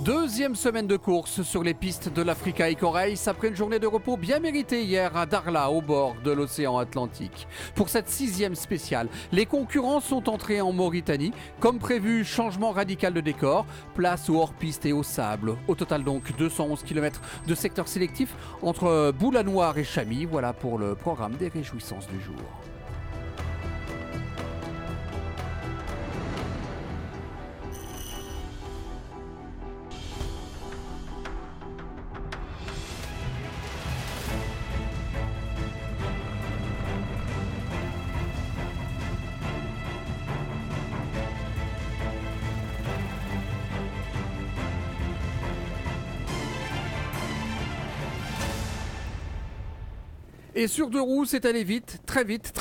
Deuxième semaine de course sur les pistes de l'Africa Eco Race après une journée de repos bien méritée hier à Darla au bord de l'océan Atlantique. Pour cette sixième spéciale, les concurrents sont entrés en Mauritanie. Comme prévu, changement radical de décor, place au hors-piste et au sable. Au total donc 211 km de secteur sélectif entre Boulanoir et Chamy. Voilà pour le programme des réjouissances du jour. Et sur deux roues, c'est allé vite, très vite,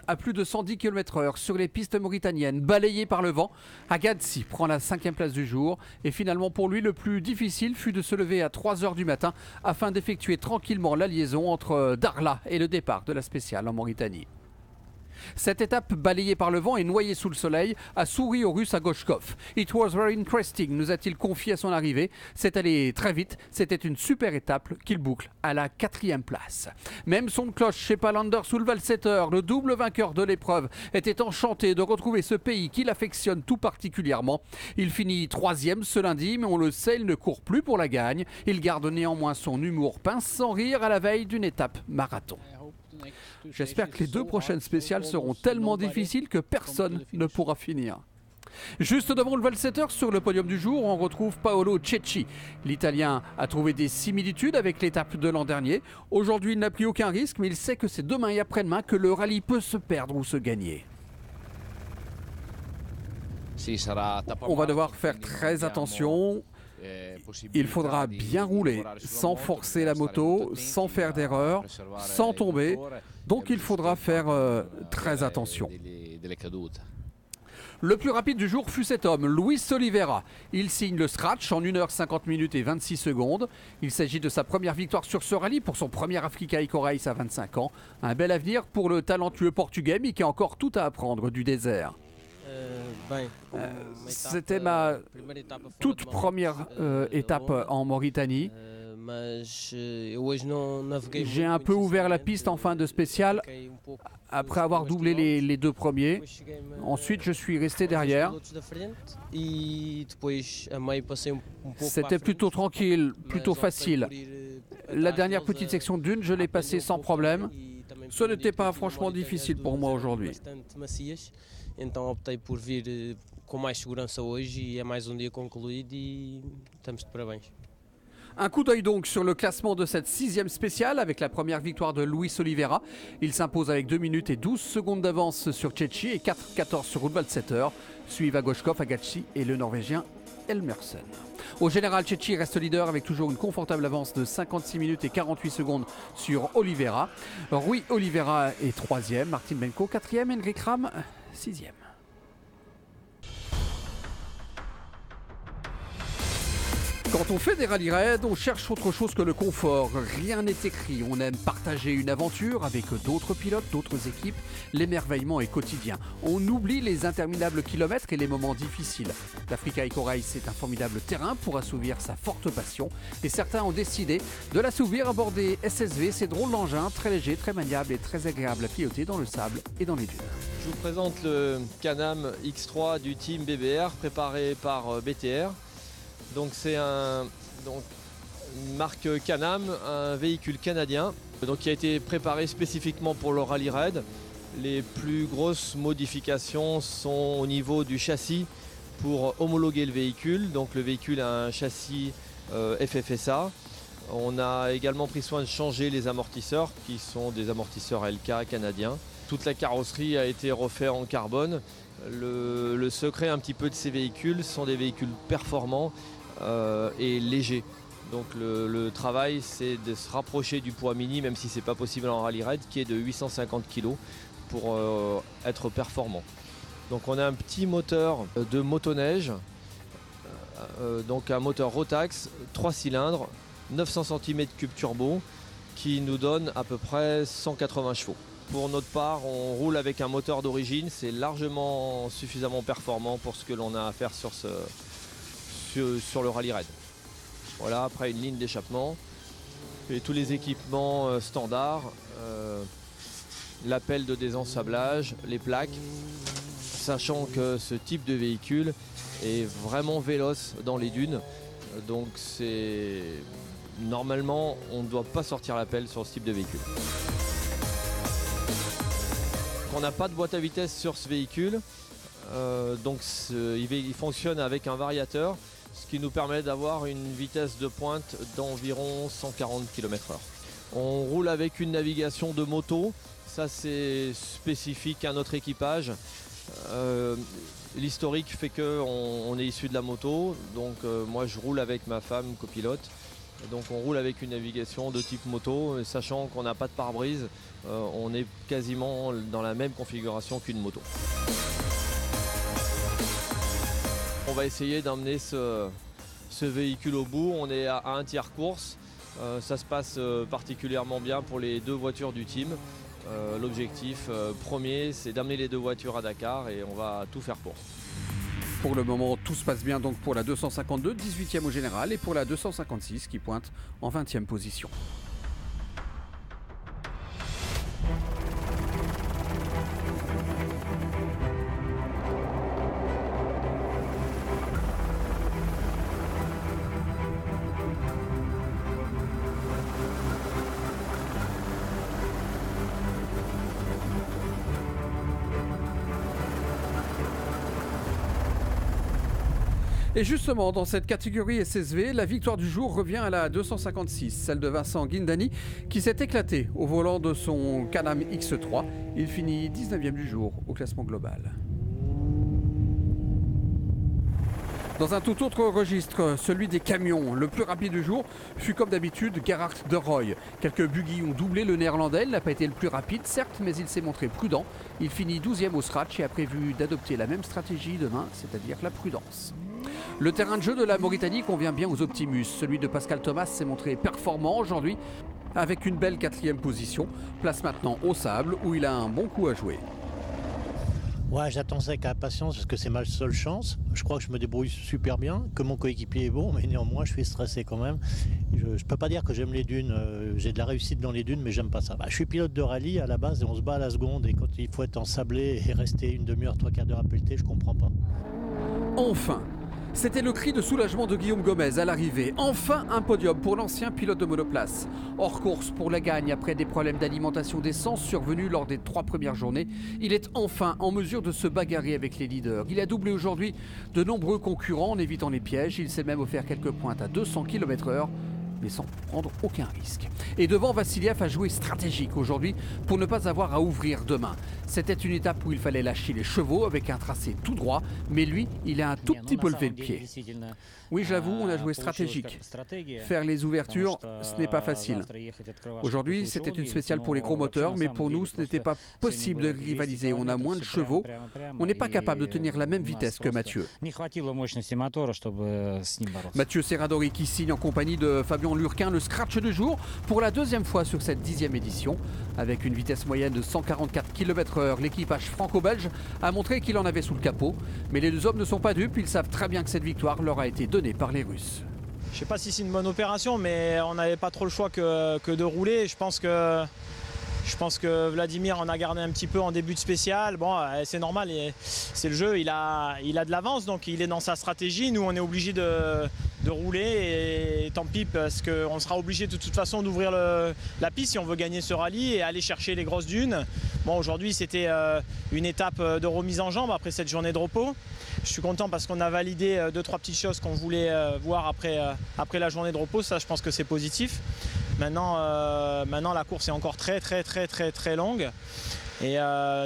à plus de 110 km/h sur les pistes mauritaniennes, balayées par le vent. Agadsi prend la 5e place du jour. Et finalement, pour lui, le plus difficile fut de se lever à 3 h du matin afin d'effectuer tranquillement la liaison entre Darla et le départ de la spéciale en Mauritanie. Cette étape balayée par le vent et noyée sous le soleil a souri au Russe Agoshkov. It was very interesting, nous a-t-il confié à son arrivée. C'est allé très vite, c'était une super étape qu'il boucle à la 4e place. Même son de cloche chez Palander Sulvalseter, le double vainqueur de l'épreuve, était enchanté de retrouver ce pays qu'il affectionne tout particulièrement. Il finit 3e ce lundi, mais on le sait, il ne court plus pour la gagne. Il garde néanmoins son humour pince sans rire à la veille d'une étape marathon. J'espère que les deux prochaines spéciales seront tellement difficiles que personne ne pourra finir. Juste devant le Valsetter, sur le podium du jour, on retrouve Paolo Cecchi. L'Italien a trouvé des similitudes avec l'étape de l'an dernier. Aujourd'hui, il n'a pris aucun risque, mais il sait que c'est demain et après-demain que le rallye peut se perdre ou se gagner. On va devoir faire très attention. Il faudra bien rouler, sans forcer la moto, sans faire d'erreur, sans tomber. Donc il faudra faire très attention. Le plus rapide du jour fut cet homme, Luis Oliveira. Il signe le scratch en 1 h 50 minutes et 26 secondes. Il s'agit de sa première victoire sur ce rallye pour son premier Africa Eco Race à 25 ans. Un bel avenir pour le talentueux portugais, mais qui a encore tout à apprendre du désert. C'était ma toute première étape en Mauritanie. J'ai un peu ouvert la piste en fin de spéciale après avoir doublé les deux premiers. Ensuite, je suis resté derrière. C'était plutôt tranquille, plutôt facile. La dernière petite section de dune, je l'ai passée sans problème. Ce n'était pas franchement difficile pour moi aujourd'hui. Então optei por vir com mais segurança hoje e é mais dia concluído e estamos de parabéns. Un coup d'œil donc sur le classement de cette 6e spéciale avec la première victoire de Luis Oliveira. Il s'impose avec 2 minutes et 12 secondes d'avance sur Cecchi et 4,14 sur Rudvalseter. Suivent Agoshkov, Agatsi et le Norvégien Elmersen. Au général, Cecchi reste leader avec toujours une confortable avance de 56 minutes et 48 secondes sur Oliveira. Rui Oliveira est 3e, Martin Benko 4e, Henrik Ram 6e. Quand on fait des rallye raids, on cherche autre chose que le confort. Rien n'est écrit. On aime partager une aventure avec d'autres pilotes, d'autres équipes. L'émerveillement est quotidien. On oublie les interminables kilomètres et les moments difficiles. L'Africa Eco Race est un formidable terrain pour assouvir sa forte passion. Et certains ont décidé de l'assouvir à bord des SSV, ces drôles d'engins très légers, très maniables et très agréables à piloter dans le sable et dans les dunes. Je vous présente le Can-Am X3 du team BBR préparé par BTR. Donc c'est une marque Can-Am, un véhicule canadien qui a été préparé spécifiquement pour le rallye raid. Les plus grosses modifications sont au niveau du châssis pour homologuer le véhicule. Donc le véhicule a un châssis FFSA. On a également pris soin de changer les amortisseurs qui sont des amortisseurs LK canadiens. Toute la carrosserie a été refaite en carbone. Le secret un petit peu de ces véhicules sont des véhicules performants et légers. Donc le travail, c'est de se rapprocher du poids mini, même si ce n'est pas possible en rallye raid, qui est de 850 kg pour être performant. Donc on a un petit moteur de motoneige, donc un moteur Rotax, 3 cylindres, 900 cm3 turbo, qui nous donne à peu près 180 chevaux. Pour notre part, on roule avec un moteur d'origine, c'est largement suffisamment performant pour ce que l'on a à faire sur sur le rallye raid. Voilà, après une ligne d'échappement et tous les équipements standards, l'appel de désensablage, les plaques, sachant que ce type de véhicule est vraiment véloce dans les dunes. Donc normalement on ne doit pas sortir l'appel sur ce type de véhicule. On n'a pas de boîte à vitesse sur ce véhicule, il fonctionne avec un variateur, ce qui nous permet d'avoir une vitesse de pointe d'environ 140 km/h. On roule avec une navigation de moto, ça c'est spécifique à notre équipage. L'historique fait qu'on est issu de la moto, donc moi je roule avec ma femme copilote. Donc on roule avec une navigation de type moto, sachant qu'on n'a pas de pare-brise, on est quasiment dans la même configuration qu'une moto. On va essayer d'emmener ce véhicule au bout, on est à un tiers course, ça se passe particulièrement bien pour les 2 voitures du team. L'objectif premier, c'est d'amener les 2 voitures à Dakar et on va tout faire pour. Pour le moment, tout se passe bien donc pour la 252, 18e au général, et pour la 256 qui pointe en 20e position. Et justement, dans cette catégorie SSV, la victoire du jour revient à la 256, celle de Vincent Guindani, qui s'est éclaté au volant de son Can-Am X3. Il finit 19e du jour au classement global. Dans un tout autre registre, celui des camions, le plus rapide du jour fut comme d'habitude Gerhard de Rooij. Quelques buggy ont doublé le néerlandais, il n'a pas été le plus rapide certes, mais il s'est montré prudent. Il finit 12e au scratch et a prévu d'adopter la même stratégie demain, c'est-à-dire la prudence. Le terrain de jeu de la Mauritanie convient bien aux Optimus. Celui de Pascal Thomas s'est montré performant aujourd'hui avec une belle 4e position. Place maintenant au sable où il a un bon coup à jouer. Ouais, j'attends ça avec impatience parce que c'est ma seule chance. Je crois que je me débrouille super bien, que mon coéquipier est bon, mais néanmoins je suis stressé quand même. Je peux pas dire que j'aime les dunes, j'ai de la réussite dans les dunes, mais j'aime pas ça. Je suis pilote de rallye à la base et on se bat à la seconde, et quand il faut être ensablé et rester une demi-heure, 3/4 d'heure à pelleter, je comprends pas. Enfin, c'était le cri de soulagement de Guillaume Gomez à l'arrivée. Enfin un podium pour l'ancien pilote de monoplace. Hors course pour la gagne après des problèmes d'alimentation d'essence survenus lors des 3 premières journées. Il est enfin en mesure de se bagarrer avec les leaders. Il a doublé aujourd'hui de nombreux concurrents en évitant les pièges. Il s'est même offert quelques pointes à 200 km/h. Mais sans prendre aucun risque. Et devant, Vassiliev a joué stratégique aujourd'hui pour ne pas avoir à ouvrir demain. C'était une étape où il fallait lâcher les chevaux avec un tracé tout droit, mais lui, il a un tout petit peu levé le pied. Oui, je l'avoue, on a joué stratégique. Faire les ouvertures, ce n'est pas facile. Aujourd'hui, c'était une spéciale pour les gros moteurs, mais pour nous, ce n'était pas possible de rivaliser. On a moins de chevaux, on n'est pas capable de tenir la même vitesse que Mathieu. Mathieu Serradori qui signe en compagnie de Fabien Lurquin le scratch du jour pour la 2e fois sur cette 10e édition. Avec une vitesse moyenne de 144 km/h, l'équipage franco-belge a montré qu'il en avait sous le capot. Mais les 2 hommes ne sont pas dupes, ils savent très bien que cette victoire leur a été donnée par les Russes. Je ne sais pas si c'est une bonne opération, mais on n'avait pas trop le choix que de rouler. Je pense que Vladimir en a gardé un petit peu en début de spécial. Bon, c'est normal, c'est le jeu, il a de l'avance, donc il est dans sa stratégie. Nous, on est obligé de rouler et tant pis, parce qu'on sera obligé de toute façon d'ouvrir la piste si on veut gagner ce rallye et aller chercher les grosses dunes. Bon, aujourd'hui, c'était une étape de remise en jambe après cette journée de repos. Je suis content parce qu'on a validé 2-3 petites choses qu'on voulait voir après la journée de repos. Ça, je pense que c'est positif. Maintenant, la course est encore très longue. Et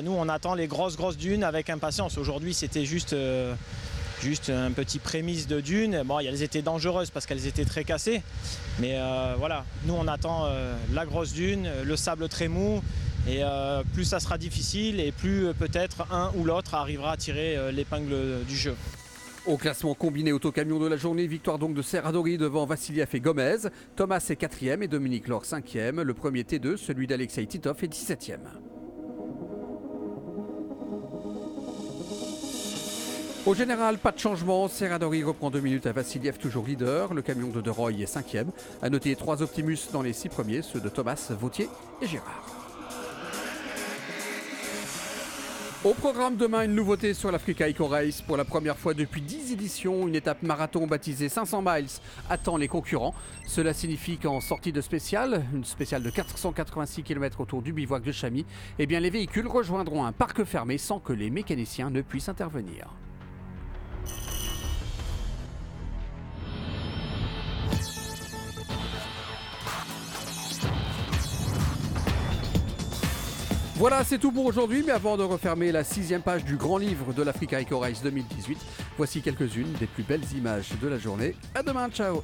nous, on attend les grosses dunes avec impatience. Aujourd'hui, c'était juste un petit prémisse de dunes. Bon, elles étaient dangereuses parce qu'elles étaient très cassées. Mais voilà, nous, on attend la grosse dune, le sable très mou. Et plus ça sera difficile et plus peut-être un ou l'autre arrivera à tirer l'épingle du jeu. Au classement combiné autocamion de la journée, victoire donc de Serradori devant Vassiliev et Gomez. Thomas est 4e et Dominique Laure 5e. Le premier T2, celui d'Alexei Titov, est 17e. Au général, pas de changement. Serradori reprend 2 minutes à Vassiliev, toujours leader. Le camion de De Roy est 5e. À noter 3 Optimus dans les 6 premiers, ceux de Thomas, Vautier et Girard. Au programme demain, une nouveauté sur l'Africa Eco Race. Pour la première fois depuis 10 éditions, une étape marathon baptisée 500 miles attend les concurrents. Cela signifie qu'en sortie de spéciale, une spéciale de 486 km autour du bivouac de Chamy, eh bien les véhicules rejoindront un parc fermé sans que les mécaniciens ne puissent intervenir. Voilà, c'est tout pour aujourd'hui, mais avant de refermer la 6e page du grand livre de l'Africa Eco Race 2018, voici quelques-unes des plus belles images de la journée. À demain, ciao!